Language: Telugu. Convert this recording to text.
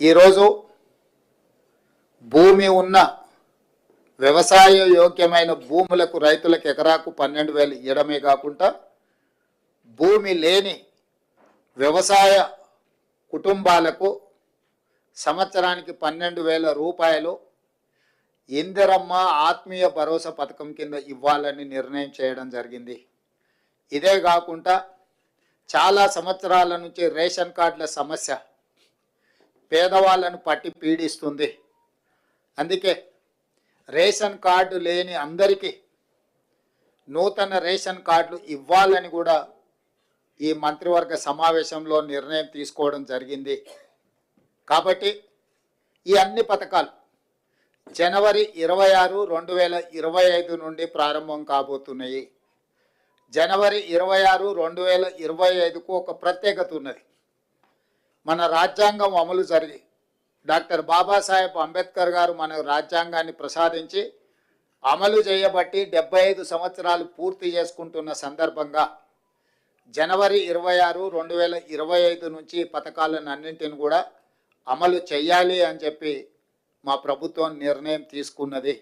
ఈరోజు భూమి ఉన్న వ్యవసాయ యోగ్యమైన భూములకు రైతులకు ఎకరాకు 12,000 ఇవ్వడమే కాకుండా భూమి లేని వ్యవసాయ కుటుంబాలకు సంవత్సరానికి 12,000 రూపాయలు ఇందిరమ్మ ఆత్మీయ భరోసా పథకం కింద ఇవ్వాలని నిర్ణయం చేయడం జరిగింది. ఇదే కాకుండా చాలా సంవత్సరాల నుంచి రేషన్ కార్డుల సమస్య పేదవాళ్ళను పట్టి పీడిస్తుంది. అందుకే రేషన్ కార్డు లేని అందరికీ నూతన రేషన్ కార్డులు ఇవ్వాలని కూడా ఈ మంత్రివర్గ సమావేశంలో నిర్ణయం తీసుకోవడం జరిగింది. కాబట్టి ఈ అన్ని పథకాలు జనవరి 26, 2025 నుండి ప్రారంభం కాబోతున్నాయి. జనవరి 26, 2025కు ఒక ప్రత్యేకత ఉన్నది. మన రాజ్యాంగం అమలు జరిగి డాక్టర్ బాబాసాహెబ్ అంబేద్కర్ గారు మన రాజ్యాంగాన్ని ప్రసాదించి అమలు చేయబట్టి 75 సంవత్సరాలు పూర్తి చేసుకుంటున్న సందర్భంగా జనవరి 26, 2025 నుంచి పథకాలను అన్నింటిని కూడా అమలు చేయాలి అని చెప్పి మా ప్రభుత్వం నిర్ణయం తీసుకున్నది.